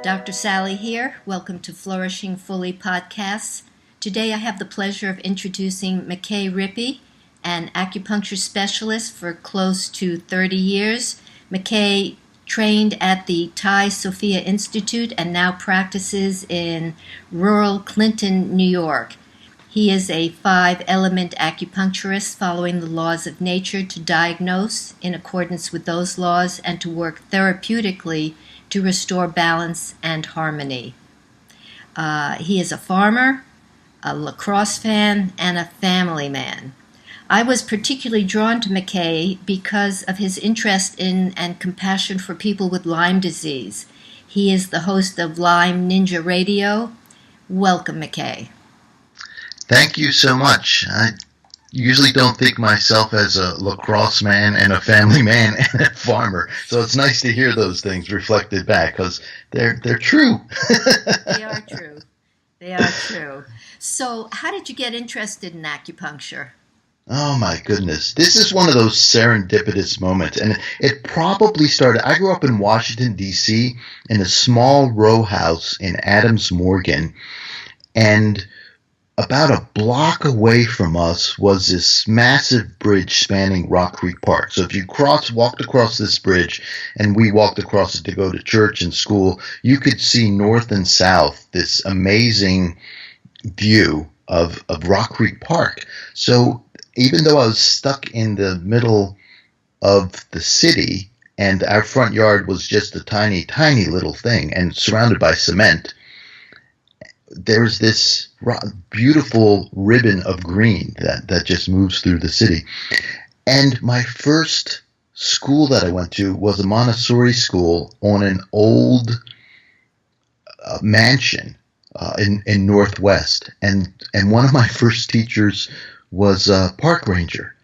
Dr. Sally here. Welcome to Flourishing Fully Podcasts. Today I have the pleasure of introducing Mackay Rippey, an acupuncture specialist for close to 30 years. Mackay trained at the Thai Sophia Institute and now practices in rural Clinton, New York. He is a 5-element acupuncturist following the laws of nature to diagnose in accordance with those laws and to work therapeutically to restore balance and harmony. He is a farmer, a lacrosse fan, and a family man. I was particularly drawn to Mackay because of his interest in and compassion for people with Lyme disease. He is the host of Lyme Ninja Radio. Welcome, Mackay. Thank you so much. I usually don't think myself as a lacrosse man and a family man and a farmer, so it's nice to hear those things reflected back because they're true. They are true. They are true. So, how did you get interested in acupuncture? Oh my goodness. This is one of those serendipitous moments, and it probably started. I grew up in Washington, D.C., in a small row house in Adams Morgan, and about a block away from us was this massive bridge spanning Rock Creek Park. So if you walked across this bridge, and we walked across it to go to church and school, you could see north and south this amazing view of Rock Creek Park. So even though I was stuck in the middle of the city, and our front yard was just a tiny, tiny little thing and surrounded by cement, there's this beautiful ribbon of green that just moves through the city. And my first school that I went to was a Montessori school on an old mansion in Northwest. And one of my first teachers was a park ranger.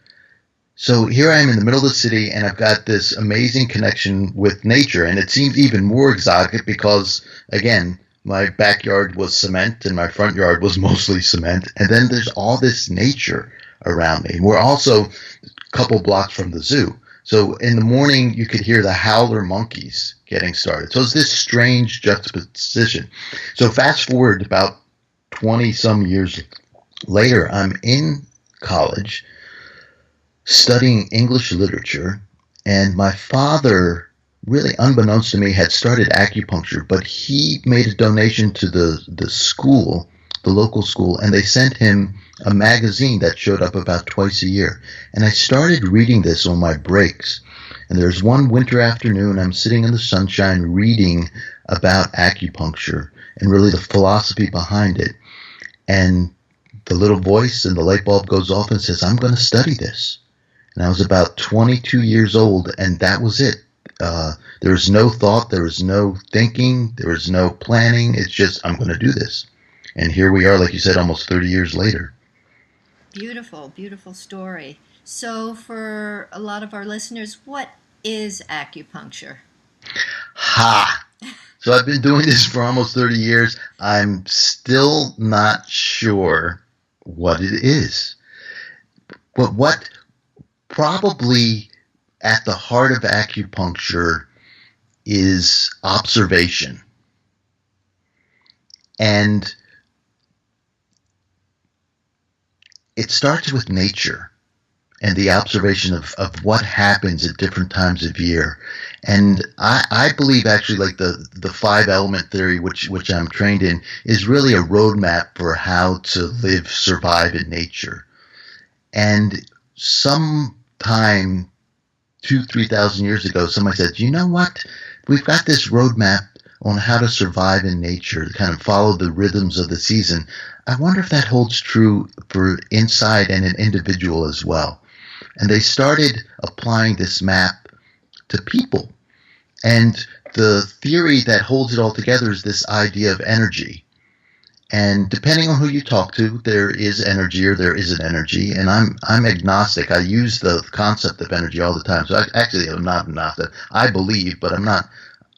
So here I am in the middle of the city, and I've got this amazing connection with nature. And it seems even more exotic because, again, my backyard was cement and my front yard was mostly cement. And then there's all this nature around me. We're also a couple blocks from the zoo. So in the morning, you could hear the howler monkeys getting started. So it's this strange juxtaposition. So fast forward about 20 some years later, I'm in college studying English literature, and my father, really unbeknownst to me, had started acupuncture, but he made a donation to the school, the local school, and they sent him a magazine that showed up about twice a year. And I started reading this on my breaks. And there's one winter afternoon, I'm sitting in the sunshine reading about acupuncture and really the philosophy behind it. And the little voice in the light bulb goes off and says, "I'm going to study this." And I was about 22 years old, and that was it. There was no thought, there was no thinking, there was no planning. It's just, I'm going to do this. And here we are, like you said, almost 30 years later. Beautiful, beautiful story. So for a lot of our listeners, what is acupuncture? Ha! So I've been doing this for almost 30 years. I'm still not sure what it is. But what probably at the heart of acupuncture is observation. And it starts with nature and the observation of what happens at different times of year. And I believe actually like the 5-element theory, which I'm trained in, is really a roadmap for how to live, survive in nature. And sometime 2,000-3,000 years ago, somebody said, "You know what? We've got this roadmap on how to survive in nature, kind of follow the rhythms of the season. I wonder if that holds true for inside and an individual as well." And they started applying this map to people. And the theory that holds it all together is this idea of energy. And depending on who you talk to, there is energy or there isn't energy. And I'm agnostic. I use the concept of energy all the time. So I'm not agnostic. I believe, but I'm not.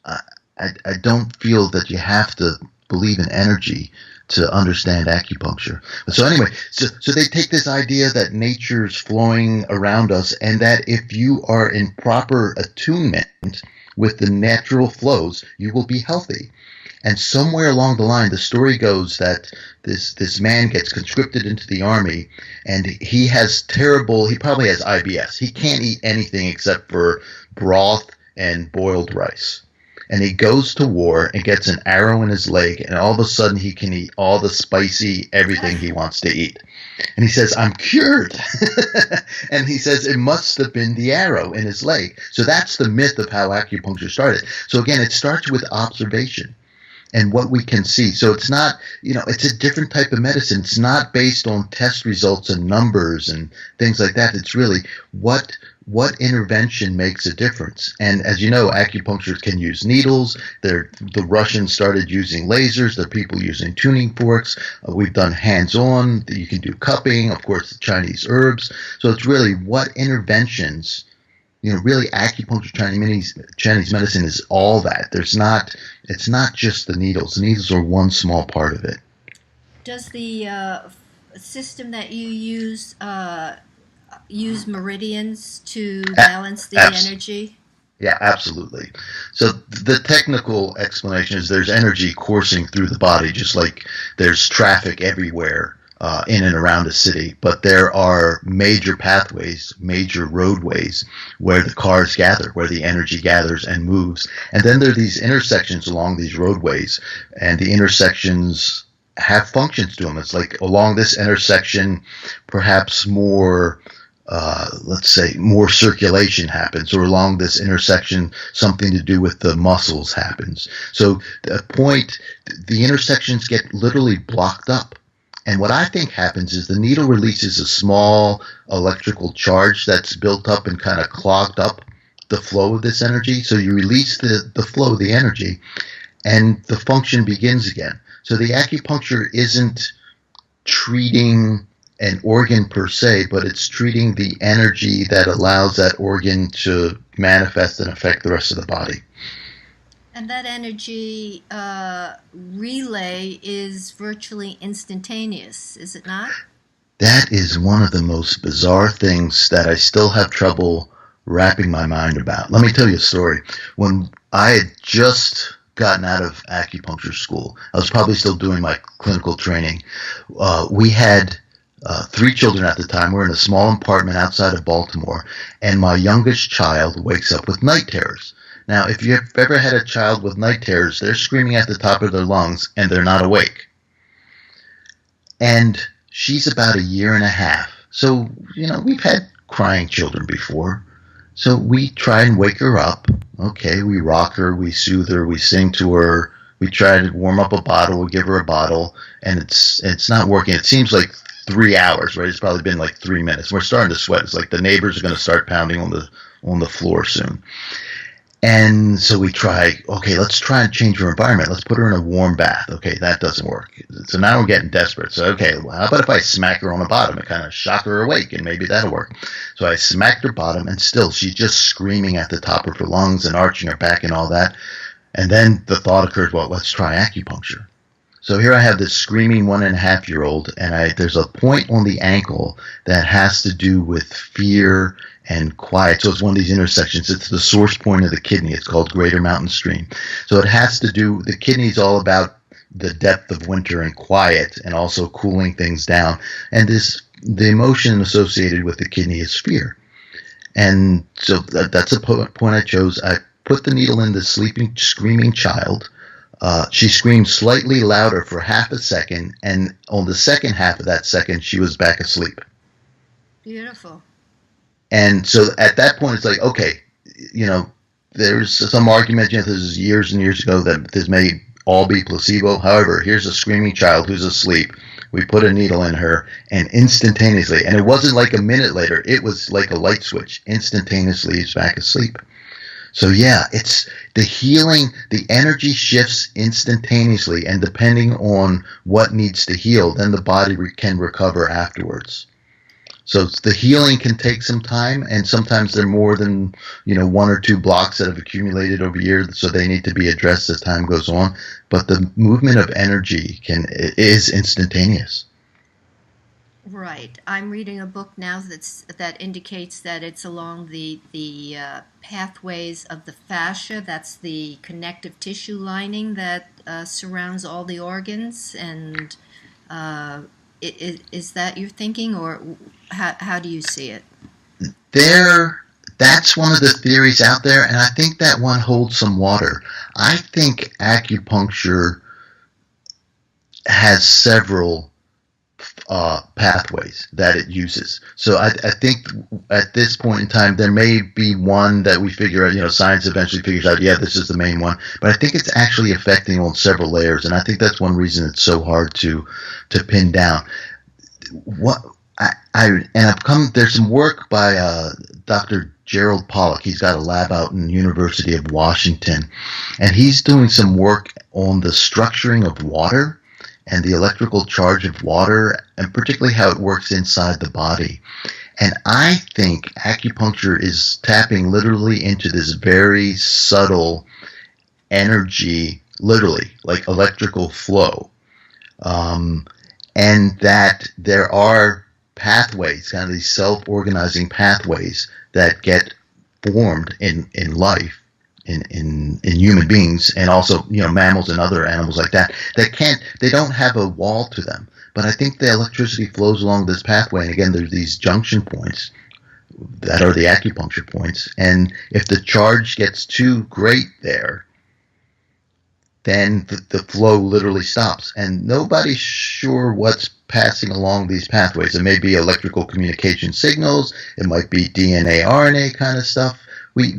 I don't feel that you have to believe in energy to understand acupuncture. So anyway, so they take this idea that nature's flowing around us, and that if you are in proper attunement with the natural flows, you will be healthy. And somewhere along the line, the story goes that this man gets conscripted into the army, and he probably has IBS. He can't eat anything except for broth and boiled rice. And he goes to war and gets an arrow in his leg, and all of a sudden he can eat all the spicy everything he wants to eat. And he says, I'm cured. And he says it must have been the arrow in his leg. So that's the myth of how acupuncture started. So again, it starts with observation and what we can see. So it's not, it's a different type of medicine. It's not based on test results and numbers and things like that. It's really what intervention makes a difference. And as you know, acupuncturists can use needles. The Russians started using lasers. There are people using tuning forks. We've done hands-on. You can do cupping, of course, the Chinese herbs. So it's really what interventions, really acupuncture, Chinese medicine is all that. It's not just the needles. The needles are one small part of it. Does the system that you use meridians to balance the energy? Yeah, absolutely. So the technical explanation is there's energy coursing through the body, just like there's traffic everywhere in and around a city. But there are major pathways, major roadways where the cars gather, where the energy gathers and moves. And then there are these intersections along these roadways, and the intersections have functions to them. It's like along this intersection, perhaps more let's say more circulation happens, or along this intersection something to do with the muscles happens. So the intersections get literally blocked up. And what I think happens is the needle releases a small electrical charge that's built up and kind of clogged up the flow of this energy. So you release the flow of the energy, and the function begins again. So the acupuncture isn't treating an organ per se, but it's treating the energy that allows that organ to manifest and affect the rest of the body. And that energy relay is virtually instantaneous, is it not? That is one of the most bizarre things that I still have trouble wrapping my mind about. Let me tell you a story. When I had just gotten out of acupuncture school, I was probably still doing my clinical training. We had 3 children at the time. We're in a small apartment outside of Baltimore, and my youngest child wakes up with night terrors. Now, if you've ever had a child with night terrors, they're screaming at the top of their lungs, and they're not awake. And she's about 1.5 years. So, we've had crying children before. So we try and wake her up. Okay, we rock her, we soothe her, we sing to her, we try to warm up a bottle, we give her a bottle, and it's not working. It seems like 3 hours, right? It's probably been like 3 minutes. We're starting to sweat. It's like the neighbors are going to start pounding on the floor soon. And so we try, okay, let's try and change her environment. Let's put her in a warm bath. Okay, that doesn't work. So now we're getting desperate. So, okay, well, how about if I smack her on the bottom and kind of shock her awake, and maybe that'll work. So I smacked her bottom, and still she's just screaming at the top of her lungs and arching her back and all that. And then the thought occurred, well, let's try acupuncture. So here I have this screaming 1.5-year-old, and there's a point on the ankle that has to do with fear and quiet. So it's one of these intersections. It's the source point of the kidney. It's called Greater Mountain Stream. So it has to do, the kidney's all about the depth of winter and quiet, and also cooling things down. And the emotion associated with the kidney is fear. And so that's a point I chose. I put the needle in the sleeping, screaming child. She screamed slightly louder for half a second, and on the second half of that second, she was back asleep. Beautiful. And so at that point, it's like, okay, there's some argument, this is years and years ago, that this may all be placebo. However, here's a screaming child who's asleep. We put a needle in her, and instantaneously, and it wasn't like a minute later, it was like a light switch. Instantaneously, he's back asleep. So yeah, it's the healing, the energy shifts instantaneously, and depending on what needs to heal, then the body can recover afterwards. So the healing can take some time, and sometimes they're more than 1 or 2 blocks that have accumulated over years, so they need to be addressed as time goes on. But the movement of energy is instantaneous. Right. I'm reading a book now that indicates that it's along the pathways of the fascia. That's the connective tissue lining that surrounds all the organs. And is that your thinking, or how do you see it? There, that's one of the theories out there, and I think that one holds some water. I think acupuncture has several pathways that it uses. So I think at this point in time, there may be one that we figure out, science eventually figures out, yeah, this is the main one. But I think it's actually affecting on several layers. And I think that's one reason it's so hard to pin down. What there's some work by Dr. Gerald Pollack. He's got a lab out in the University of Washington, and he's doing some work on the structuring of water and the electrical charge of water, and particularly how it works inside the body. And I think acupuncture is tapping literally into this very subtle energy, literally, like electrical flow. And that there are pathways, kind of these self-organizing pathways that get formed in life, in human beings, and also mammals and other animals like that. They don't have a wall to them, but I think the electricity flows along this pathway. And again, there's these junction points that are the acupuncture points, and if the charge gets too great there, then the flow literally stops, and nobody's sure what's passing along these pathways. It may be electrical communication signals, it might be DNA, RNA kind of stuff. We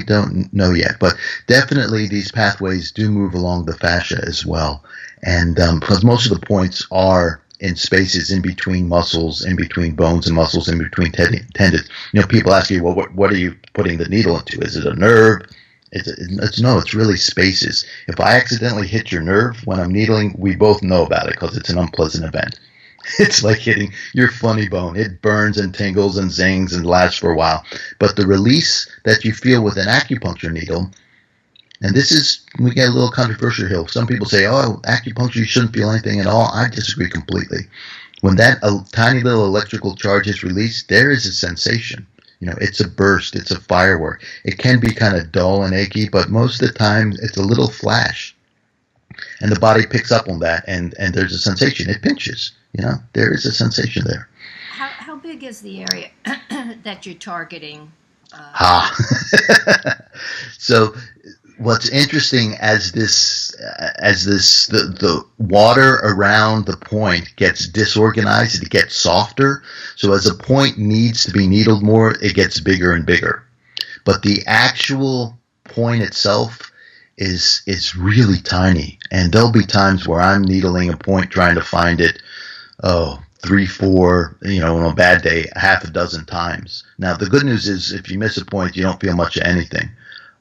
don't know yet, but definitely these pathways do move along the fascia as well, and because most of the points are in spaces in between muscles, in between bones and muscles, in between tendons. People ask you, well, what are you putting the needle into? Is it a nerve? It's really spaces. If I accidentally hit your nerve when I'm needling, we both know about it because it's an unpleasant event. It's like hitting your funny bone. It burns and tingles and zings and lasts for a while. But the release that you feel with an acupuncture needle, and we get a little controversial here. Some people say, oh, acupuncture, you shouldn't feel anything at all. I disagree completely. When that tiny little electrical charge is released, there is a sensation. It's a burst. It's a firework. It can be kind of dull and achy, but most of the time it's a little flash. And the body picks up on that, and there's a sensation. It pinches. There is a sensation there. How big is the area that you're targeting? So what's interesting as the water around the point gets disorganized, it gets softer. So as a point needs to be needled more, it gets bigger and bigger. But the actual point itself is really tiny. And there'll be times where I'm needling a point trying to find it, 3, 4, on a bad day, half a dozen times. Now, the good news is if you miss a point, you don't feel much of anything.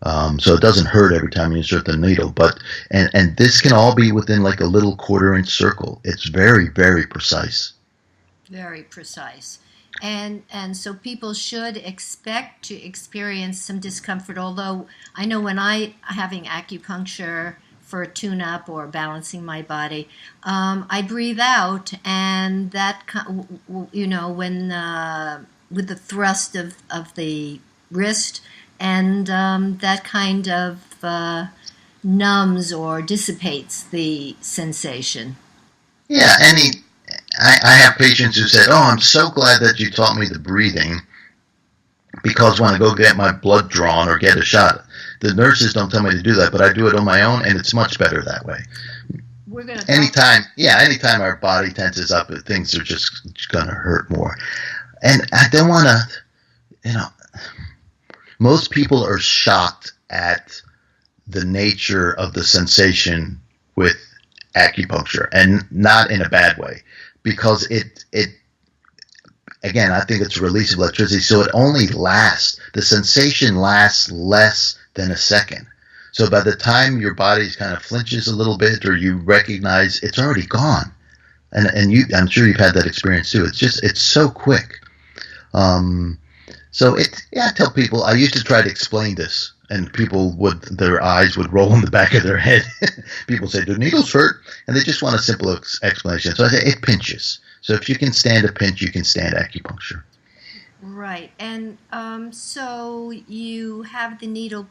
So it doesn't hurt every time you insert the needle. But and this can all be within like a little 1/4-inch circle. It's very, very precise. Very precise. And so people should expect to experience some discomfort, although I know when having acupuncture for a tune-up or balancing my body, I breathe out, and that, when with the thrust of the wrist, and that kind of numbs or dissipates the sensation. Yeah, I have patients who said, oh, I'm so glad that you taught me the breathing, because when I go get my blood drawn or get a shot, the nurses don't tell me to do that, but I do it on my own, and it's much better that way. Anytime our body tenses up, things are just going to hurt more. And I don't want to, most people are shocked at the nature of the sensation with acupuncture, and not in a bad way, because it again, I think it's a release of electricity, so it only lasts. The sensation lasts less than a second. So by the time your body kind of flinches a little bit, or you recognize, it's already gone. And I'm sure you've had that experience too. It's so quick. I tell people, I used to try to explain this, and their eyes would roll in the back of their head. People say, do needles hurt? And they just want a simple explanation. So I say, it pinches. So if you can stand a pinch, you can stand acupuncture. Right. And so you have the needle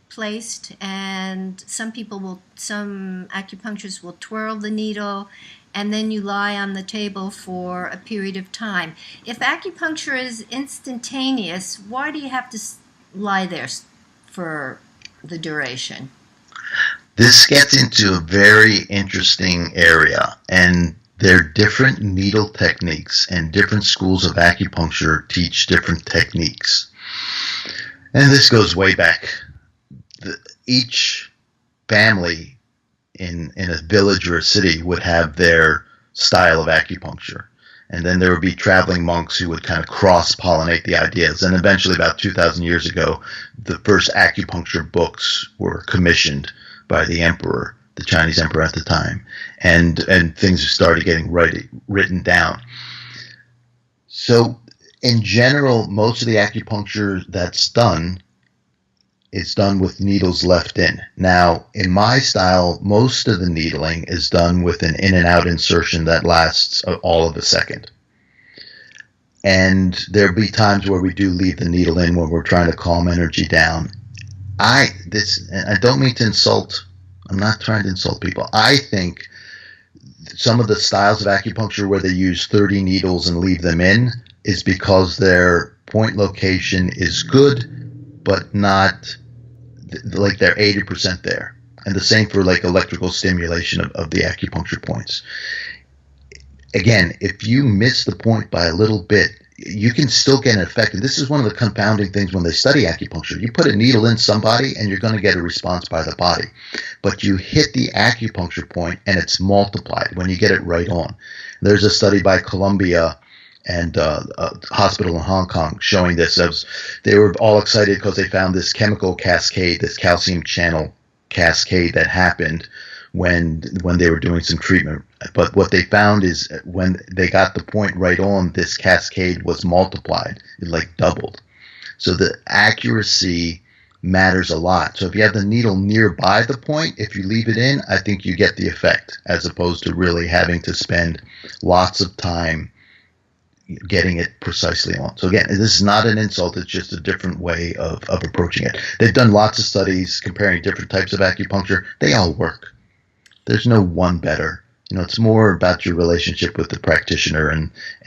placed, and some acupuncturists will twirl the needle, and then you lie on the table for a period of time. If acupuncture is instantaneous, why do you have to lie there for the duration? This gets into a very interesting area, and there are different needle techniques, and different schools of acupuncture teach different techniques. And this goes way back. Each family in a village or a city would have their style of acupuncture. And then there would be traveling monks who would kind of cross-pollinate the ideas. And eventually, about 2,000 years ago, the first acupuncture books were commissioned by the emperor, the Chinese emperor at the time, and things started getting written down. So in general, most of the acupuncture that's done is done with needles left in. Now, in my style, most of the needling is done with an in and out insertion that lasts all of a second. And there'll be times where we do leave the needle in when we're trying to calm energy down. I don't mean to insult. I'm not trying to insult people. I think some of the styles of acupuncture where they use 30 needles and leave them in is because their point location is good, but not like they're 80% there. And the same for like electrical stimulation of the acupuncture points. Again, if you miss the point by a little bit, you can still get an effect. And this is one of the confounding things when they study acupuncture. You put a needle in somebody and you're going to get a response by the body. But you hit the acupuncture point and it's multiplied when you get it right on. There's a study by Columbia and a hospital in Hong Kong showing this. They were all excited because they found this chemical cascade, this calcium channel cascade that happened when they were doing some treatment. But what they found is when they got the point right on, this cascade was multiplied. It like doubled. So the accuracy matters a lot. So if you have the needle nearby the point, if you leave it in, I think you get the effect, as opposed to really having to spend lots of time getting it precisely on. So again, this is not an insult. It's just a different way of approaching it. They've done lots of studies comparing different types of acupuncture. They all work. There's no one better. It's more about your relationship with the practitioner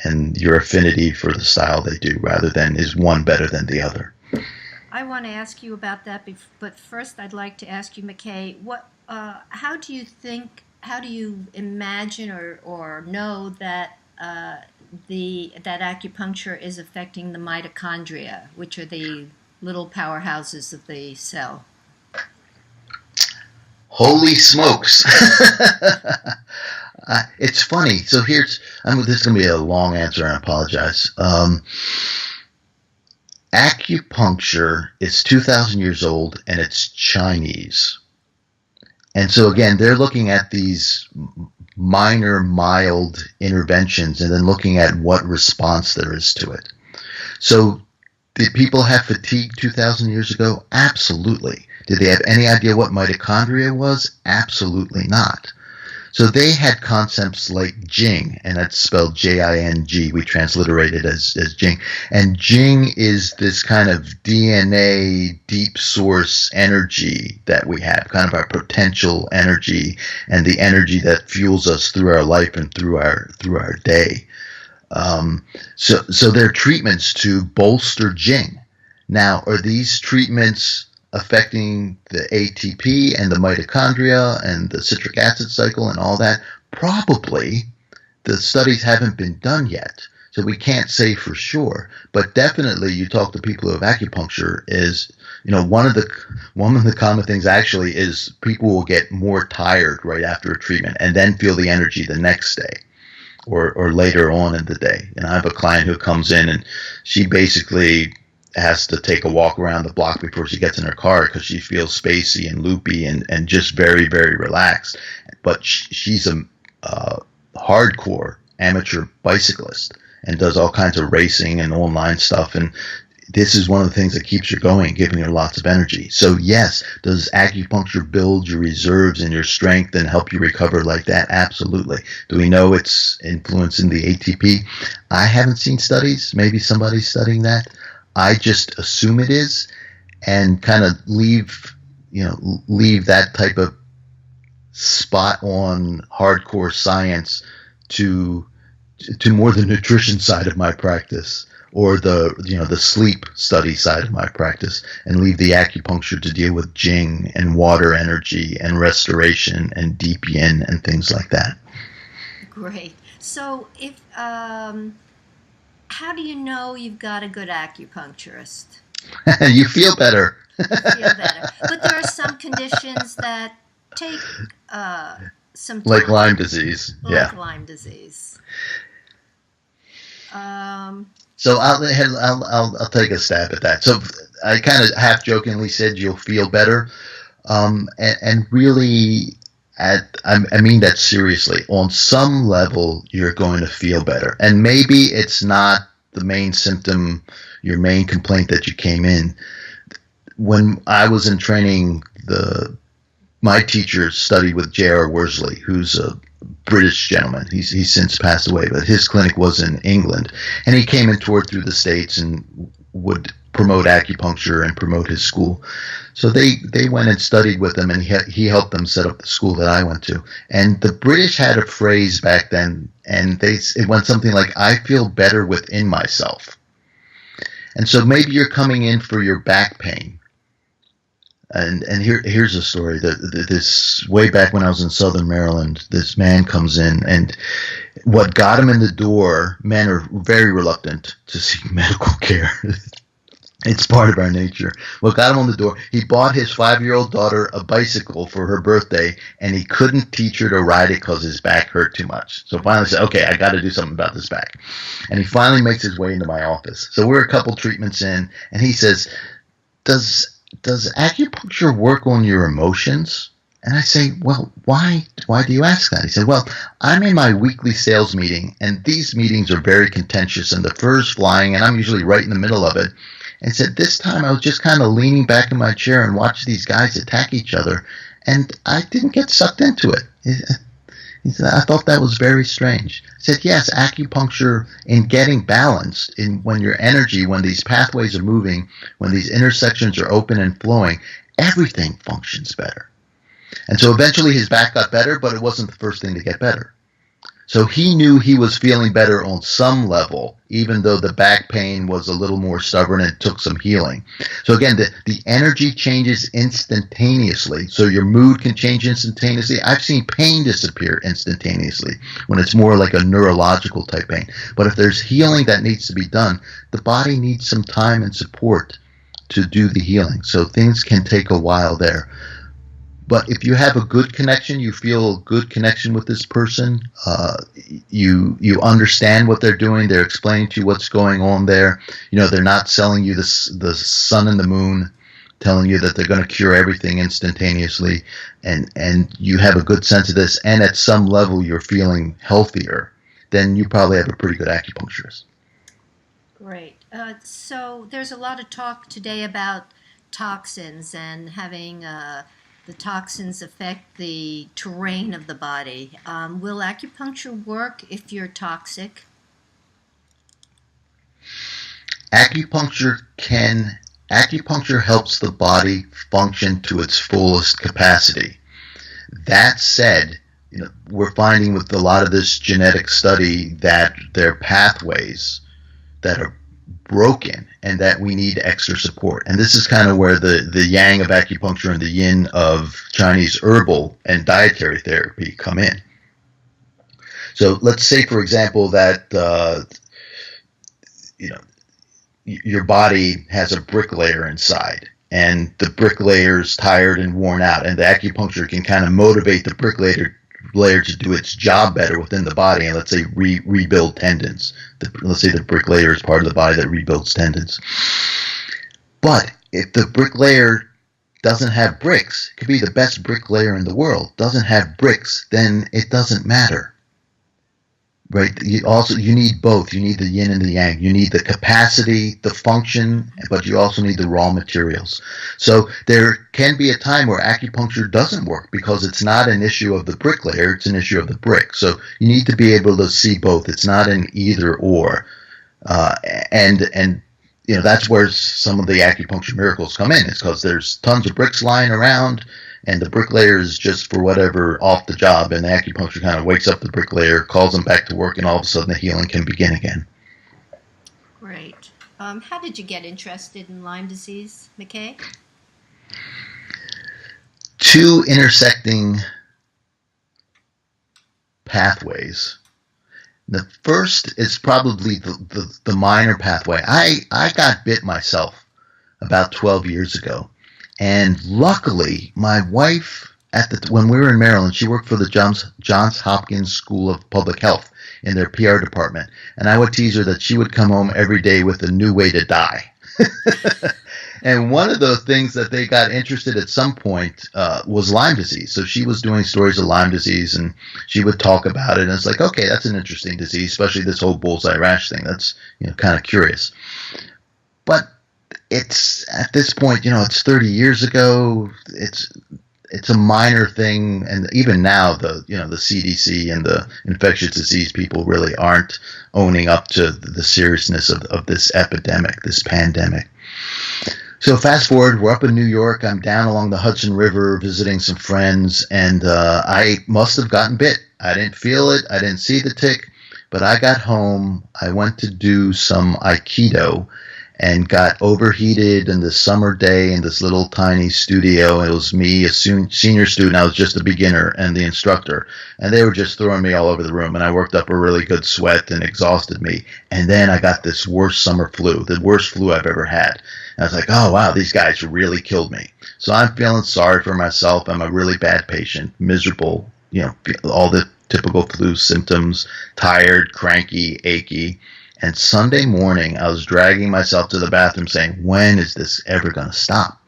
and your affinity for the style they do, rather than is one better than the other. I want to ask you about that, but first I'd like to ask you, Mackay, how do you imagine or know that that acupuncture is affecting the mitochondria, which are the little powerhouses of the cell? Holy smokes. It's funny. So this is going to be a long answer, and I apologize. Acupuncture is 2,000 years old, and it's Chinese. And so again, they're looking at these minor, mild interventions and then looking at what response there is to it. So did people have fatigue 2,000 years ago? Absolutely. Did they have any idea what mitochondria was? Absolutely not. So they had concepts like Jing, and that's spelled J-I-N-G. We transliterate it as Jing. And Jing is this kind of DNA deep source energy that we have, kind of our potential energy and the energy that fuels us through our life and through our day. So there are treatments to bolster Jing. Now, are these treatments affecting the ATP and the mitochondria and the citric acid cycle and all that? Probably. The studies haven't been done yet, so we can't say for sure. But definitely, you talk to people who have acupuncture, is one of the common things actually is people will get more tired right after a treatment and then feel the energy the next day or later on in the day. And I have a client who comes in and she basically has to take a walk around the block before she gets in her car because she feels spacey and loopy and just very, very relaxed. But she's a hardcore amateur bicyclist and does all kinds of racing and online stuff. And this is one of the things that keeps you going, giving you lots of energy. So yes, does acupuncture build your reserves and your strength and help you recover like that? Absolutely. Do we know it's influencing the ATP? I haven't seen studies. Maybe somebody's studying that. I just assume it is, and kind of leave that type of spot on hardcore science to more the nutrition side of my practice, or the sleep study side of my practice, and leave the acupuncture to deal with Jing and water energy and restoration and deep yin and things like that. Great. So if how do you know you've got a good acupuncturist? You feel better. You feel better. But there are some conditions that take some time. Like Lyme disease. Like Lyme disease. So I'll take a stab at that. So I kind of half jokingly said you'll feel better, and really, I mean that seriously. On some level, you're going to feel better, and maybe it's not the main symptom, your main complaint that you came in. When I was in training, my teacher studied with J.R. Worsley, who's a British gentleman. He's since passed away, but his clinic was in England, and he came and toured through the States and would promote acupuncture and promote his school. So they went and studied with him, and he helped them set up the school that I went to. And the British had a phrase back then, and it went something like, "I feel better within myself." And so maybe you're coming in for your back pain. And here's a story. This way back when I was in Southern Maryland, this man comes in, and what got him in the door, men are very reluctant to seek medical care. It's part of our nature. What got him on the door, he bought his 5-year-old daughter a bicycle for her birthday, and he couldn't teach her to ride it because his back hurt too much. So finally said, okay, I got to do something about this back. And he finally makes his way into my office. So we're a couple treatments in, and he says, does acupuncture work on your emotions? And I say, well, why do you ask that? He said, well, I'm in my weekly sales meeting, and these meetings are very contentious, and the fur's flying, and I'm usually right in the middle of it. And he said, this time I was just kind of leaning back in my chair and watched these guys attack each other, and I didn't get sucked into it. He said, I thought that was very strange. I said, yes, acupuncture in getting balanced, when your energy, when these pathways are moving, when these intersections are open and flowing, everything functions better. And so eventually his back got better, but it wasn't the first thing to get better. So he knew he was feeling better on some level, even though the back pain was a little more stubborn and took some healing. So again, the energy changes instantaneously. So your mood can change instantaneously. I've seen pain disappear instantaneously when it's more like a neurological type pain. But if there's healing that needs to be done, the body needs some time and support to do the healing. So things can take a while there. But if you have a good connection, you feel a good connection with this person, you understand what they're doing, they're explaining to you what's going on there. You know, they're not selling you the sun and the moon, telling you that they're going to cure everything instantaneously, and you have a good sense of this, and at some level you're feeling healthier, then you probably have a pretty good acupuncturist. Great. So there's a lot of talk today about toxins and having the toxins affect the terrain of the body. Will acupuncture work if you're toxic? Acupuncture helps the body function to its fullest capacity. That said, we're finding with a lot of this genetic study that there are pathways that are broken and that we need extra support. And this is kind of where the yang of acupuncture and the yin of Chinese herbal and dietary therapy come in. So let's say, for example, that your body has a bricklayer inside, and the bricklayer's tired and worn out, and the acupuncture can kind of motivate the bricklayer to do its job better within the body, and let's say rebuild tendons. Let's say the bricklayer is part of the body that rebuilds tendons. But if the bricklayer doesn't have bricks, it could be the best bricklayer in the world, doesn't have bricks, then it doesn't matter. right? You need both. You need the yin and the yang. You need the capacity, the function, but you also need the raw materials. So there can be a time where acupuncture doesn't work because it's not an issue of the bricklayer, it's an issue of the brick. So you need to be able to see both. It's not an either or. And that's where some of the acupuncture miracles come in. It's because there's tons of bricks lying around, and the bricklayer is just for whatever off the job, and the acupuncture kind of wakes up the bricklayer, calls them back to work, and all of a sudden the healing can begin again. Great. How did you get interested in Lyme disease, Mackay? Two intersecting pathways. The first is probably the minor pathway. I got bit myself about 12 years ago. And luckily, my wife, when we were in Maryland, she worked for the Johns Hopkins School of Public Health in their PR department. And I would tease her that she would come home every day with a new way to die. And one of the things that they got interested at some point was Lyme disease. So she was doing stories of Lyme disease, and she would talk about it. And it's like, okay, that's an interesting disease, especially this whole bullseye rash thing. That's kind of curious. But it's at this point, it's 30 years ago. It's a minor thing, and even now, the CDC and the infectious disease people really aren't owning up to the seriousness of this epidemic, this pandemic. So fast forward, we're up in New York. I'm down along the Hudson River visiting some friends, and I must have gotten bit. I didn't feel it. I didn't see the tick, but I got home. I went to do some Aikido and got overheated in the summer day in this little tiny studio. It was me, a senior student. I was just a beginner, and the instructor. And they were just throwing me all over the room, and I worked up a really good sweat and exhausted me. And then I got this worst summer flu, the worst flu I've ever had. And I was like, oh, wow, these guys really killed me. So I'm feeling sorry for myself. I'm a really bad patient, miserable, all the typical flu symptoms, tired, cranky, achy. And Sunday morning, I was dragging myself to the bathroom saying, when is this ever going to stop?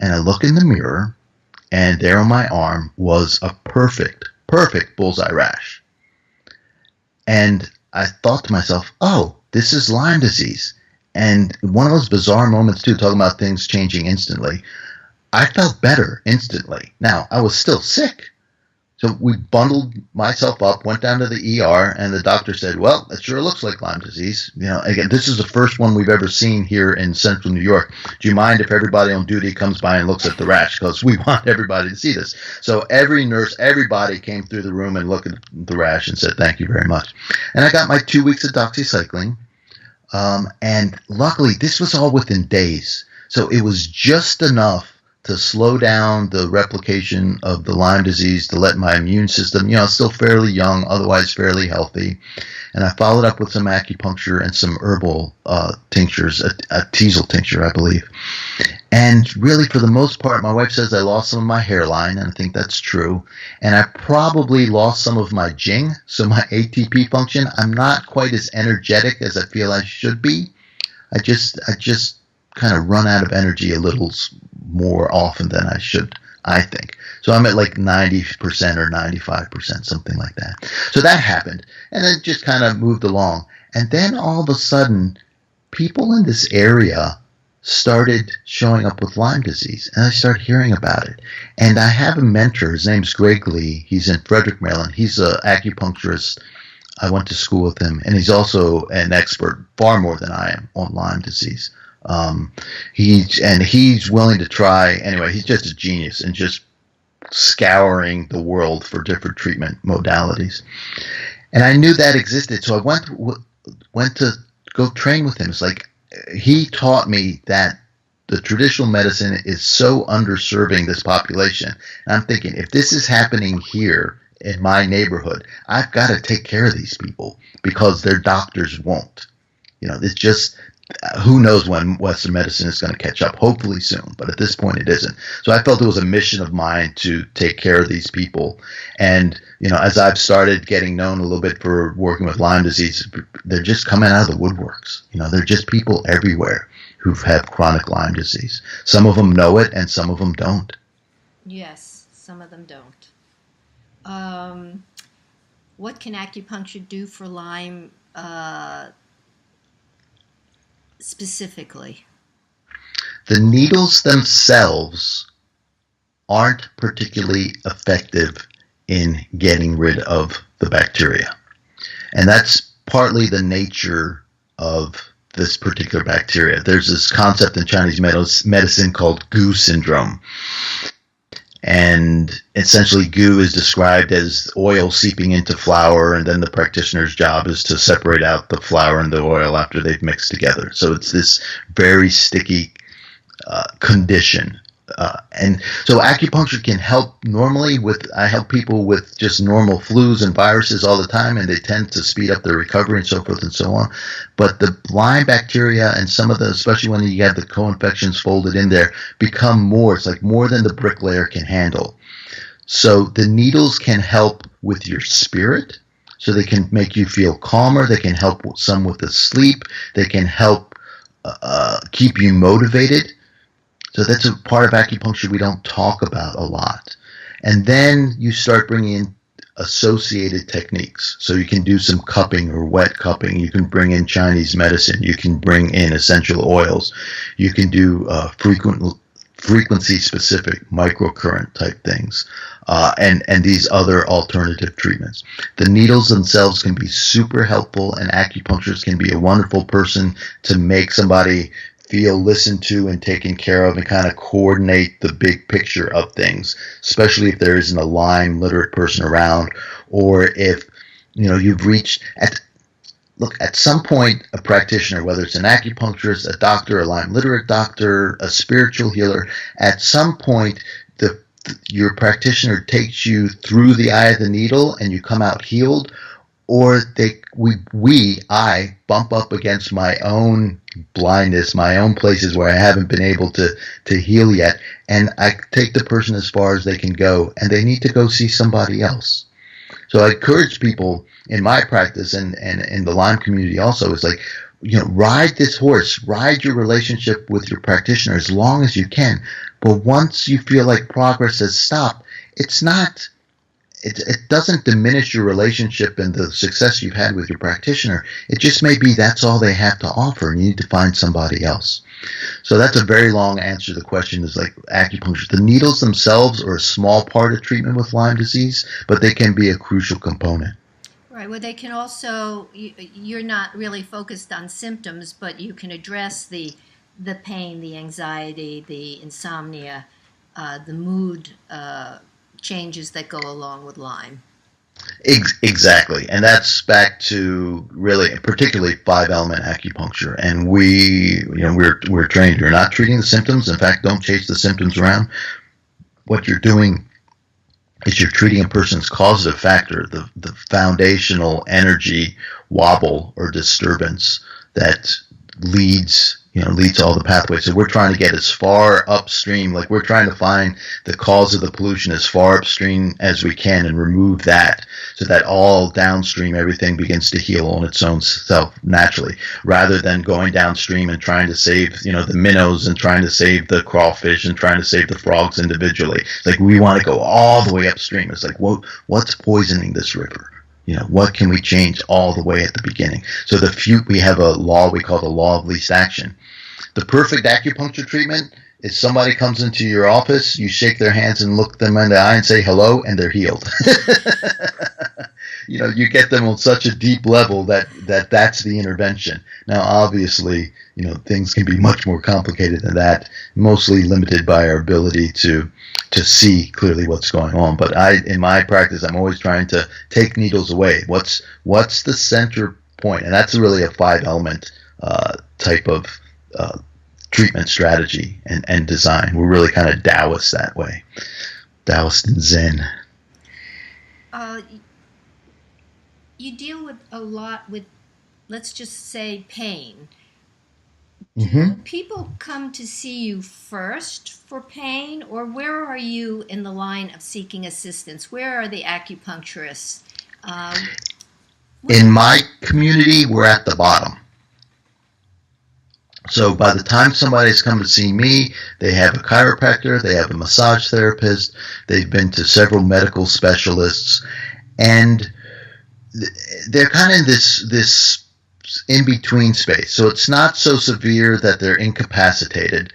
And I look in the mirror, and there on my arm was a perfect bullseye rash. And I thought to myself, oh, this is Lyme disease. And one of those bizarre moments, too, talking about things changing instantly, I felt better instantly. Now, I was still sick. So we bundled myself up, went down to the ER, and the doctor said, well, it sure looks like Lyme disease. Again, this is the first one we've ever seen here in central New York. Do you mind if everybody on duty comes by and looks at the rash? Because we want everybody to see this. So every nurse, everybody came through the room and looked at the rash and said, thank you very much. And I got my 2 weeks of doxycycline. And luckily, this was all within days. So it was just enough to slow down the replication of the Lyme disease, to let my immune system, still fairly young, otherwise fairly healthy. And I followed up with some acupuncture and some herbal tinctures, a teasel tincture, I believe. And really, for the most part, my wife says I lost some of my hairline, and I think that's true. And I probably lost some of my Jing, so my ATP function. I'm not quite as energetic as I feel I should be. I just kind of run out of energy a little more often than I should, I think. So I'm at like 90% or 95%, something like that. So that happened, and it just kind of moved along. And then all of a sudden, people in this area started showing up with Lyme disease, and I started hearing about it. And I have a mentor. His name's Greg Lee. He's in Frederick, Maryland. He's an acupuncturist. I went to school with him, and he's also an expert, far more than I am, on Lyme disease. He's willing to try. Anyway, he's just a genius and just scouring the world for different treatment modalities. And I knew that existed, so I went to go train with him. It's like he taught me that the traditional medicine is so underserving this population. And I'm thinking, if this is happening here in my neighborhood, I've got to take care of these people because their doctors won't. It's just, who knows when Western medicine is going to catch up, hopefully soon, but at this point it isn't. So I felt it was a mission of mine to take care of these people. And, as I've started getting known a little bit for working with Lyme disease, they're just coming out of the woodworks. They're just people everywhere who have chronic Lyme disease. Some of them know it and some of them don't. Yes, some of them don't. what can acupuncture do for Lyme specifically? The needles themselves aren't particularly effective in getting rid of the bacteria. And that's partly the nature of this particular bacteria. There's this concept in Chinese medicine called goo syndrome. And essentially goo is described as oil seeping into flour, and then the practitioner's job is to separate out the flour and the oil after they've mixed together. So it's this very sticky condition. And so acupuncture can help normally I help people with just normal flus and viruses all the time, and they tend to speed up their recovery and so forth and so on. But the Lyme bacteria and some of the, especially when you have the co-infections folded in there, become more. It's like more than the bricklayer can handle. So the needles can help with your spirit. So they can make you feel calmer. They can help some with the sleep. They can help keep you motivated. So that's a part of acupuncture we don't talk about a lot. And then you start bringing in associated techniques. So you can do some cupping or wet cupping. You can bring in Chinese medicine. You can bring in essential oils. You can do frequency-specific microcurrent type things, and these other alternative treatments. The needles themselves can be super helpful, and acupuncturists can be a wonderful person to make somebody feel listened to and taken care of, and kind of coordinate the big picture of things, especially if there isn't a Lyme literate person around, or if you've reached at some point a practitioner, whether it's an acupuncturist, a doctor, a Lyme literate doctor, a spiritual healer, at some point your practitioner takes you through the eye of the needle and you come out healed, or I bump up against my own blindness, my own places where I haven't been able to heal yet, and I take the person as far as they can go, and they need to go see somebody else. So I encourage people in my practice and in the Lyme community also, is like, ride this horse, ride your relationship with your practitioner as long as you can. But once you feel like progress has stopped, it doesn't diminish your relationship and the success you've had with your practitioner. It just may be that's all they have to offer, and you need to find somebody else. So that's a very long answer to the question, is like acupuncture. The needles themselves are a small part of treatment with Lyme disease, but they can be a crucial component. Right. Well, they can also, you're not really focused on symptoms, but you can address the pain, the anxiety, the insomnia, the mood changes that go along with Lyme. Exactly, and that's back to really, particularly 5-element acupuncture. And we're trained. You're not treating the symptoms. In fact, don't chase the symptoms around. What you're doing is you're treating a person's causative factor, the foundational energy wobble or disturbance that leads all the pathways. So we're trying to get as far upstream, like we're trying to find the cause of the pollution as far upstream as we can and remove that, so that all downstream everything begins to heal on its own self naturally, rather than going downstream and trying to save the minnows and trying to save the crawfish and trying to save the frogs individually. Like, we want to go all the way upstream. It's like, what's poisoning this river? What can we change all the way at the beginning? So we have a law we call the law of least action. The perfect acupuncture treatment is somebody comes into your office, you shake their hands and look them in the eye and say hello, and they're healed. You get them on such a deep level that's the intervention. Now, obviously, things can be much more complicated than that, mostly limited by our ability to see clearly what's going on. But in my practice, I'm always trying to take needles away. What's the center point? And that's really a 5-element type of treatment strategy and design. We're really kind of Taoist that way. Taoist and Zen. You deal with a lot with, let's just say, pain. Mm-hmm. Do people come to see you first for pain, or where are you in the line of seeking assistance? Where are the acupuncturists? In my community, we're at the bottom. So by the time somebody's come to see me, they have a chiropractor, they have a massage therapist, they've been to several medical specialists, and they're kind of in this in between space. So it's not so severe that they're incapacitated,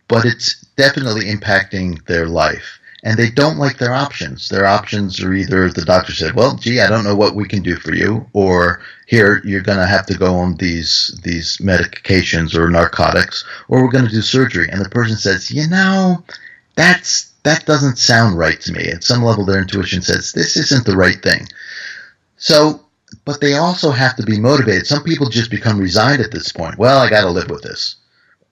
but it's definitely impacting their life. And they don't like their options. Their options are either the doctor said, well, gee, I don't know what we can do for you, or here, you're going to have to go on these medications or narcotics, or we're going to do surgery. And the person says, that doesn't sound right to me. At some level, their intuition says, this isn't the right thing. So, but they also have to be motivated. Some people just become resigned at this point. Well, I got to live with this.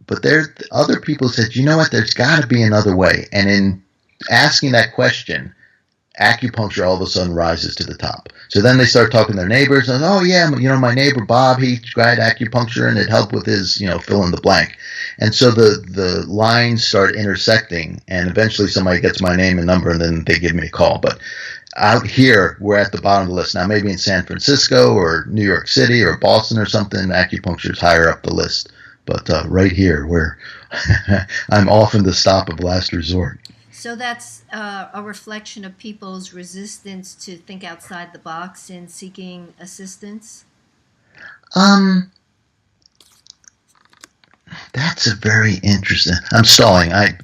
But there, other people said, you know what, there's got to be another way. And in asking that question, acupuncture all of a sudden rises to the top. So then they start talking to their neighbors, and oh yeah, my neighbor Bob, he tried acupuncture and it helped with his, fill in the blank. And so the lines start intersecting, and eventually somebody gets my name and number, and then they give me a call. But out here, we're at the bottom of the list. Now, maybe in San Francisco or New York City or Boston or something, acupuncture is higher up the list. But right here, where I'm often the stop of last resort. So that's a reflection of people's resistance to think outside the box in seeking assistance? That's a very interesting. I'm stalling. I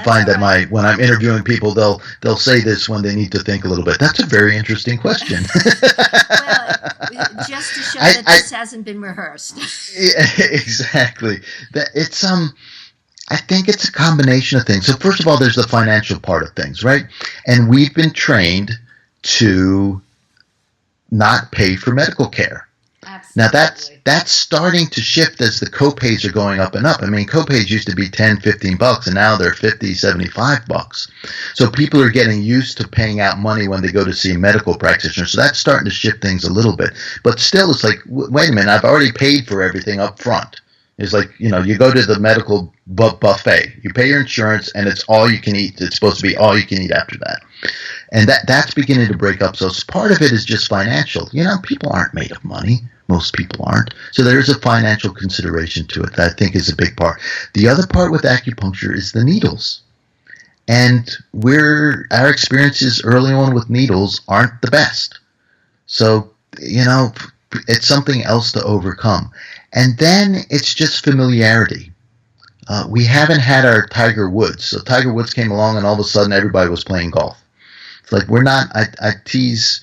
find that when I'm interviewing people, they'll say this when they need to think a little bit. That's a very interesting question. Well, just to show that this hasn't been rehearsed. Yeah, exactly. It's I think it's a combination of things. So first of all, there's the financial part of things, right? And we've been trained to not pay for medical care. Absolutely. Now that's starting to shift as the copays are going up and up. I mean, copays used to be $10-15, and now they're $50-75. So people are getting used to paying out money when they go to see a medical practitioner. So that's starting to shift things a little bit. But still, it's like, wait a minute, I've already paid for everything up front. It's like, you go to the medical buffet. You pay your insurance, and it's all you can eat. It's supposed to be all you can eat after that. And that's beginning to break up. So part of it is just financial. People aren't made of money. Most people aren't. So there is a financial consideration to it that I think is a big part. The other part with acupuncture is the needles. And our experiences early on with needles aren't the best. So, it's something else to overcome. And then it's just familiarity. We haven't had our Tiger Woods. So Tiger Woods came along, and all of a sudden everybody was playing golf. It's like we're not. I tease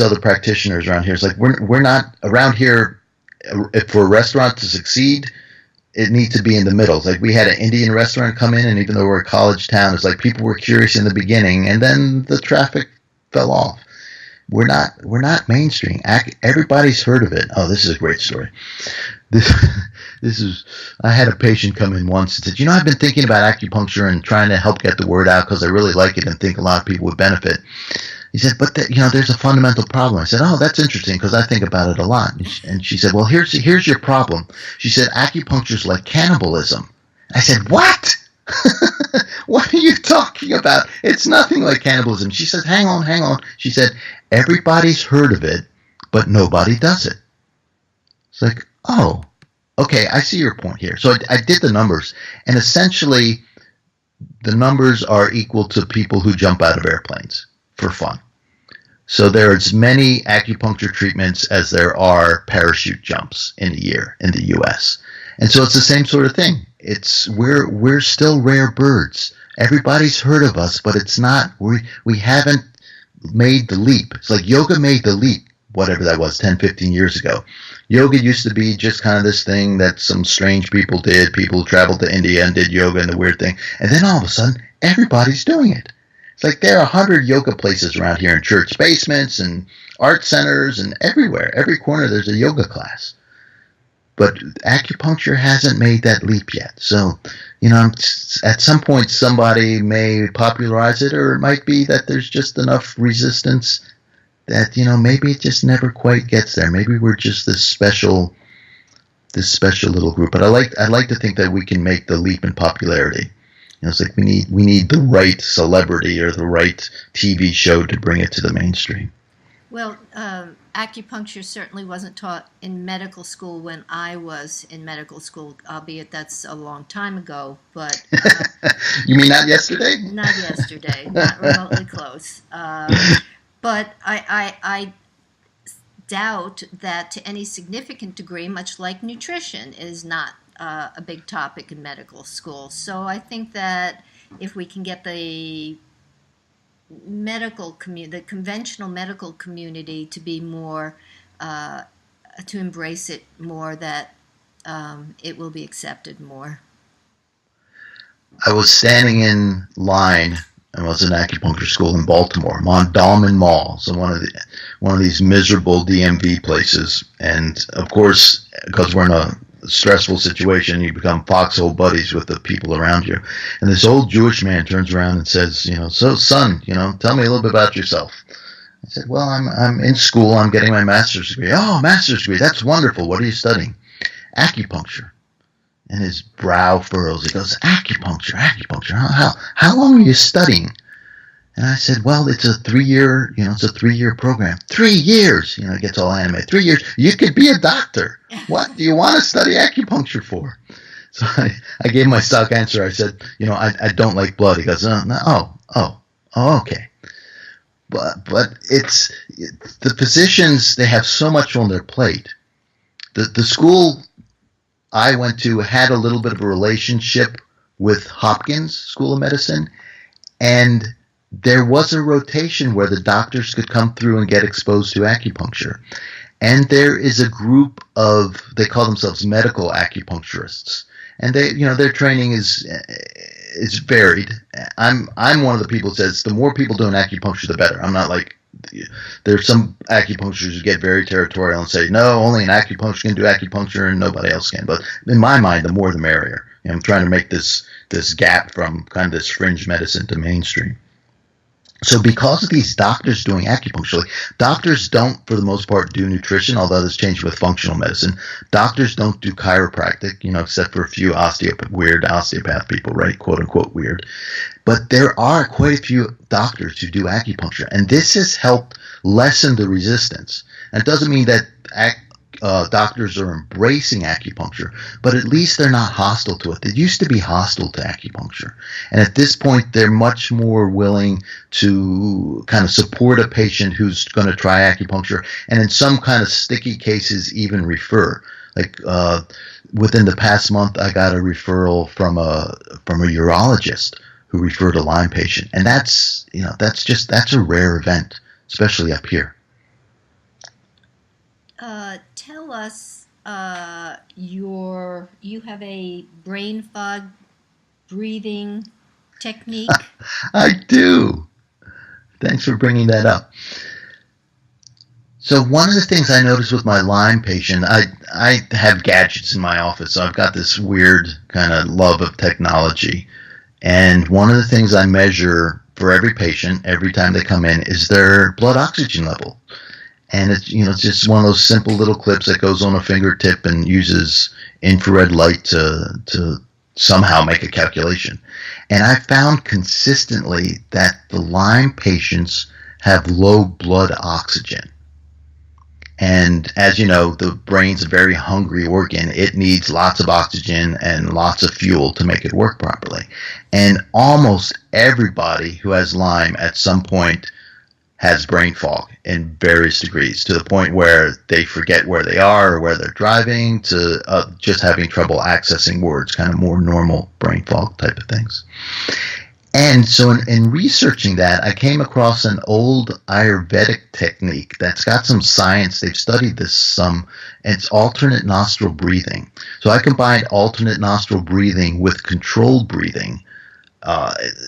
other practitioners around here. It's like we're not around here. For a restaurant to succeed, it needs to be in the middle. It's like we had an Indian restaurant come in, and even though we're a college town, it's like people were curious in the beginning, and then the traffic fell off. We're not mainstream. Everybody's heard of it. Oh, this is a great story. I had a patient come in once and said, I've been thinking about acupuncture and trying to help get the word out because I really like it and think a lot of people would benefit. He said, but there's a fundamental problem. I said, oh, that's interesting because I think about it a lot. And she said, well, here's your problem. She said, acupuncture is like cannibalism. I said, what? What are you talking about? It's nothing like cannibalism. She said, hang on. She said, everybody's heard of it, but nobody does it. It's like, oh, okay, I see your point here. So I did the numbers, and essentially the numbers are equal to people who jump out of airplanes for fun. So there are as many acupuncture treatments as there are parachute jumps in a year in the U.S. And so it's the same sort of thing. We're still rare birds. Everybody's heard of us, but it's not. We haven't made the leap. It's like yoga made the leap, whatever that was, 10, 15 years ago. Yoga used to be just kind of this thing that some strange people did. People traveled to India and did yoga and the weird thing. And then all of a sudden, everybody's doing it. It's like there are 100 yoga places around here in church basements and art centers and everywhere. Every corner there's a yoga class. But acupuncture hasn't made that leap yet. So, at some point somebody may popularize it, or it might be that there's just enough resistance that, maybe it just never quite gets there. Maybe we're just this special little group. But I like to think that we can make the leap in popularity. It's like we need the right celebrity or the right TV show to bring it to the mainstream. Well, acupuncture certainly wasn't taught in medical school when I was in medical school, albeit that's a long time ago. But you mean not yesterday? Not yesterday, not remotely close. But doubt that to any significant degree, much like nutrition, is not a big topic in medical school. So I think that if we can get the the conventional medical community to be more, to embrace it more, that it will be accepted more. I was standing in line. I was in acupuncture school in Baltimore. I'm on Dahlman Mall, so one of these miserable DMV places. And of course, because we're in a stressful situation, you become foxhole buddies with the people around you. And this old Jewish man turns around and says, "So son, tell me a little bit about yourself." I said, "Well, I'm in school. I'm getting my master's degree." "Oh, master's degree. That's wonderful. What are you studying?" "Acupuncture." And his brow furrows. He goes, "Acupuncture. How long are you studying?" And I said, "Well, it's a 3-year program." 3 years, it gets all animated. 3 years, you could be a doctor. What do you want to study acupuncture for? So I gave my stock answer. I said, I don't like blood. He goes, "No, okay." But it's the physicians, they have so much on their plate. The school I went to had a little bit of a relationship with Hopkins School of Medicine, and there was a rotation where the doctors could come through and get exposed to acupuncture. And there is a group they call themselves medical acupuncturists, and their training is varied. I'm one of the people who says the more people doing acupuncture, the better. I'm not like, there's some acupuncturists who get very territorial and say, no, only an acupuncturist can do acupuncture and nobody else can. But in my mind, the more the merrier. I'm trying to make this gap from kind of this fringe medicine to mainstream. So because of these doctors doing acupuncture, doctors don't, for the most part, do nutrition, although this changed with functional medicine. Doctors don't do chiropractic, except for a few weird osteopath people, right? Quote unquote weird. But there are quite a few doctors who do acupuncture, and this has helped lessen the resistance. And it doesn't mean that doctors are embracing acupuncture, but at least they're not hostile to it. They used to be hostile to acupuncture. And at this point, they're much more willing to kind of support a patient who's going to try acupuncture, and in some kind of sticky cases, even refer. Like within the past month, I got a referral from a urologist who referred a Lyme patient. And that's a rare event, especially up here. Tell us, you have a brain fog breathing technique? I do. Thanks for bringing that up. So one of the things I noticed with my Lyme patient, I have gadgets in my office, so I've got this weird kind of love of technology. And one of the things I measure for every patient every time they come in is their blood oxygen level. And it's just one of those simple little clips that goes on a fingertip and uses infrared light to somehow make a calculation. And I found consistently that the Lyme patients have low blood oxygen. And as you know, the brain's a very hungry organ. It needs lots of oxygen and lots of fuel to make it work properly. And almost everybody who has Lyme at some point has brain fog in various degrees, to the point where they forget where they are or where they're driving, to just having trouble accessing words, kind of more normal brain fog type of things. And so in researching that, I came across an old Ayurvedic technique that's got some science. They've studied this some. It's alternate nostril breathing. So I combined alternate nostril breathing with controlled breathing.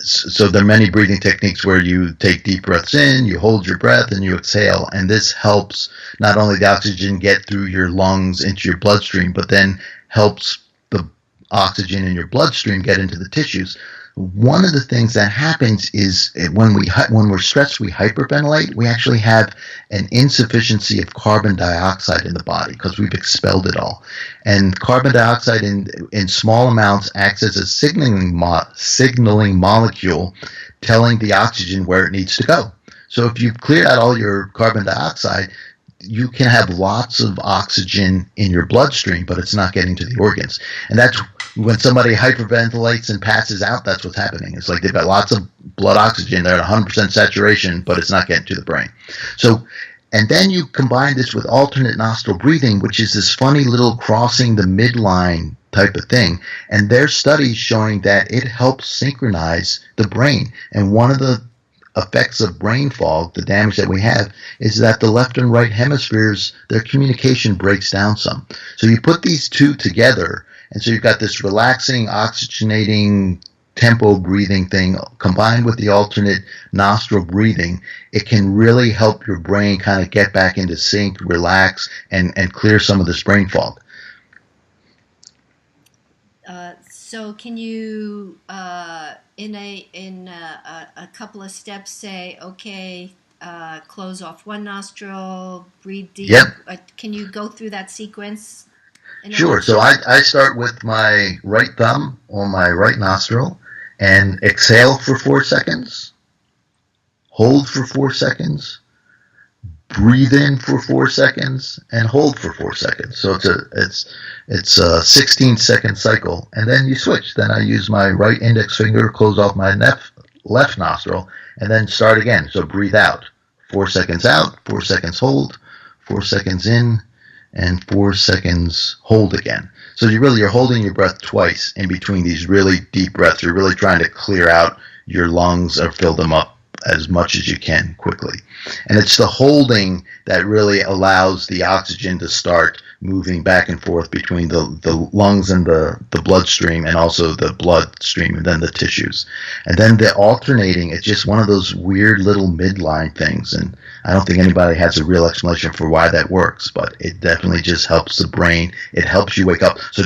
So there are many breathing techniques where you take deep breaths in, you hold your breath, and you exhale. And this helps not only the oxygen get through your lungs into your bloodstream, but then helps the oxygen in your bloodstream get into the tissues. One of the things that happens is when we're stressed, we hyperventilate. We actually have an insufficiency of carbon dioxide in the body because we've expelled it all. And carbon dioxide in small amounts acts as a signaling molecule telling the oxygen where it needs to go. So if you've cleared out all your carbon dioxide, you can have lots of oxygen in your bloodstream, but it's not getting to the organs. And that's when somebody hyperventilates and passes out, that's what's happening. It's like they've got lots of blood oxygen, they're at 100% saturation, but it's not getting to the brain. So And then you combine this with alternate nostril breathing, which is this funny little crossing the midline type of thing. And there's studies showing that it helps synchronize the brain. And one of the effects of brain fog, the damage that we have, is that the left and right hemispheres, their communication breaks down some. So you put these two together, and so you've got this relaxing, oxygenating, tempo breathing thing combined with the alternate nostril breathing. It can really help your brain kind of get back into sync, relax, and clear some of this brain fog. So can you, in a couple of steps, say, okay, close off one nostril, breathe deep? Yep. Can you go through that sequence? Sure. So I start with my right thumb on my right nostril and exhale for 4 seconds, hold for 4 seconds, breathe in for 4 seconds, and hold for 4 seconds. So it's a 16-second cycle, and then you switch. Then I use my right index finger, close off my left nostril, and then start again. So breathe out, 4 seconds out, 4 seconds hold, 4 seconds in, and 4 seconds hold again. So you're holding your breath twice in between these really deep breaths. You're really trying to clear out your lungs or fill them up as much as you can quickly. And it's the holding that really allows the oxygen to start moving back and forth between the lungs and the bloodstream, and also the bloodstream and then the tissues. And then the alternating, it's just one of those weird little midline things. And I don't think anybody has a real explanation for why that works, but it definitely just helps the brain. It helps you wake up. So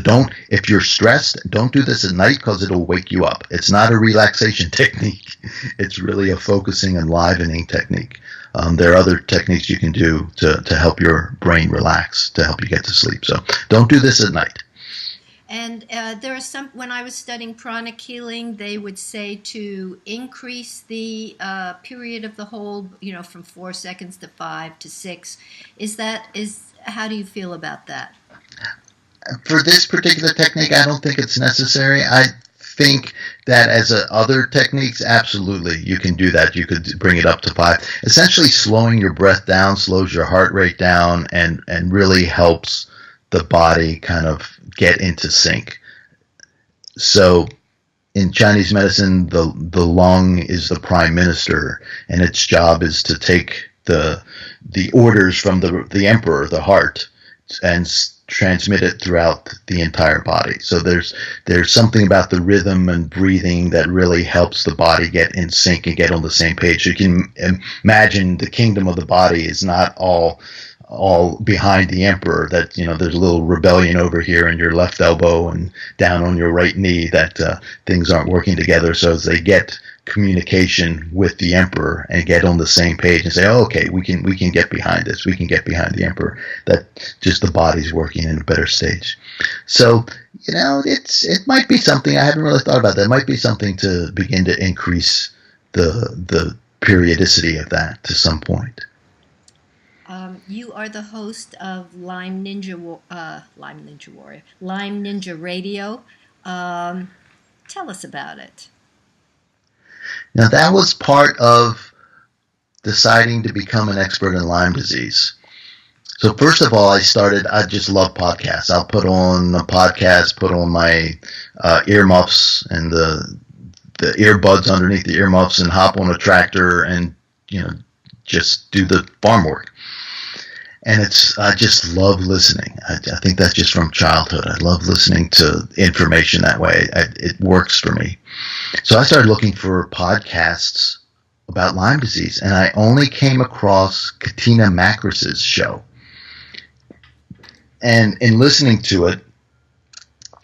if you're stressed, don't do this at night because it'll wake you up. It's not a relaxation technique. It's really a focusing, enlivening technique. There are other techniques you can do to help your brain relax, to help you get to sleep. So don't do this at night. And there are some, when I was studying pranic healing, they would say to increase the period of the hold, from 4 seconds to 5 to 6. How do you feel about that? For this particular technique, I don't think it's necessary. I think that as other techniques, absolutely, you can do that. You could bring it up to 5. Essentially, slowing your breath down slows your heart rate down and really helps the body kind of get into sync. So in Chinese medicine, the lung is the prime minister, and its job is to take the orders from the emperor, the heart, and transmit it throughout the entire body. So there's something about the rhythm and breathing that really helps the body get in sync and get on the same page. So you can imagine the kingdom of the body is not all behind the emperor, that there's a little rebellion over here in your left elbow and down on your right knee, that things aren't working together. So as they get communication with the emperor and get on the same page and say, oh, okay, we can get behind this, we can get behind the emperor, that just the body's working in a better stage. So it might be something. I haven't really thought about that. It might be something to begin to increase the periodicity of that to some point. You are the host of Lyme Ninja Radio. Tell us about it. Now, that was part of deciding to become an expert in Lyme disease. So first of all, I just love podcasts. I'll put on a podcast, put on my earmuffs and the earbuds underneath the earmuffs, and hop on a tractor and just do the farm work. And I just love listening. I think that's just from childhood. I love listening to information that way. It works for me. So I started looking for podcasts about Lyme disease, and I only came across Katina Makris's show. And in listening to it,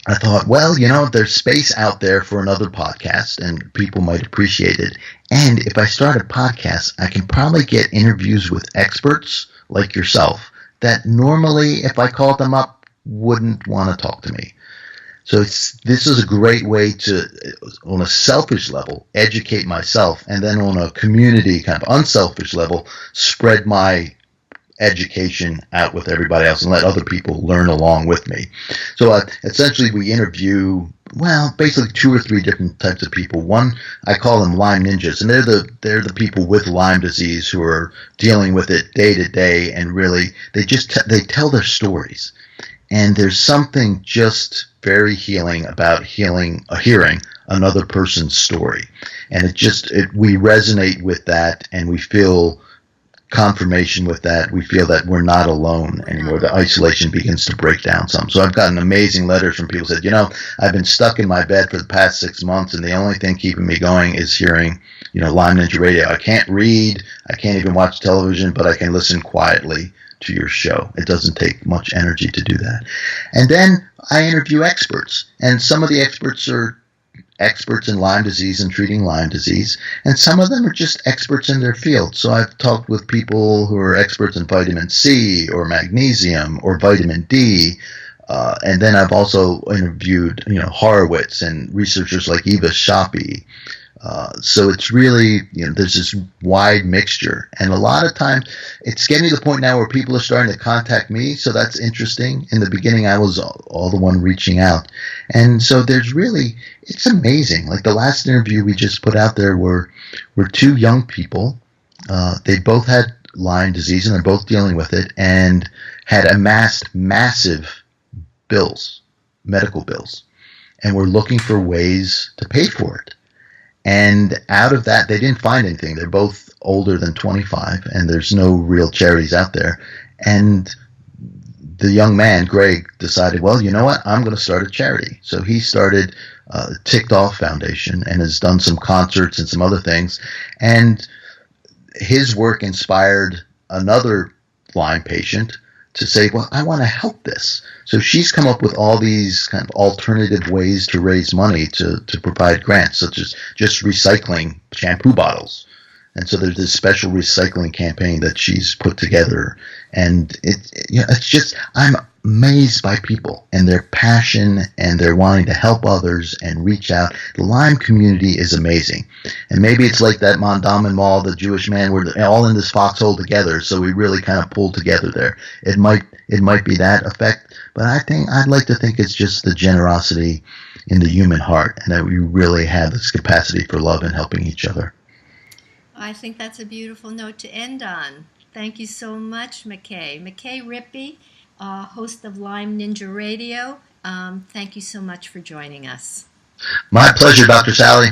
I thought, well, there's space out there for another podcast, and people might appreciate it. And if I start a podcast, I can probably get interviews with experts like yourself that normally, if I called them up, wouldn't want to talk to me. So this is a great way to, on a selfish level, educate myself, and then on a community kind of unselfish level, spread my education out with everybody else and let other people learn along with me. So essentially we interview, well, basically 2 or 3 different types of people. One, I call them Lyme ninjas, and they're the people with Lyme disease who are dealing with it day to day, and really they tell their stories. And there's something just very healing about hearing another person's story. And we resonate with that, and we feel confirmation with that. We feel that we're not alone anymore. The isolation begins to break down some. So I've gotten amazing letters from people who said, I've been stuck in my bed for the past 6 months, and the only thing keeping me going is hearing, Lyme Ninja Radio. I can't read, I can't even watch television, but I can listen quietly to your show. It doesn't take much energy to do that. And then I interview experts, and some of the experts are experts in Lyme disease and treating Lyme disease, and some of them are just experts in their field. So I've talked with people who are experts in vitamin C or magnesium or vitamin D, and then I've also interviewed Horowitz and researchers like Eva Shoppy. So it's really, there's this wide mixture. And a lot of times it's getting to the point now where people are starting to contact me. So that's interesting. In the beginning, I was all the one reaching out. And so it's amazing. Like the last interview we just put out there were 2 young people. They both had Lyme disease and they're both dealing with it and had amassed massive bills, medical bills, and were looking for ways to pay for it. And out of that, they didn't find anything. They're both older than 25, and there's no real charities out there. And the young man, Greg, decided, well, you know what? I'm going to start a charity. So he started Ticked Off Foundation and has done some concerts and some other things. And his work inspired another Lyme patient to say, well, I want to help this. So she's come up with all these kind of alternative ways to raise money to provide grants, such as just recycling shampoo bottles. And so there's this special recycling campaign that she's put together. And it's just, I'm amazed by people and their passion and their wanting to help others and reach out. The Lyme community is amazing. And maybe it's like that Mondamin Mall, the Jewish man, where they're all in this foxhole together. So we really kind of pulled together there. It might be that effect, but I'd like to think it's just the generosity in the human heart and that we really have this capacity for love and helping each other. I think that's a beautiful note to end on. Thank you so much, Mackay. Mackay Rippey, host of Lyme Ninja Radio. Thank you so much for joining us. My pleasure, Dr. Sally.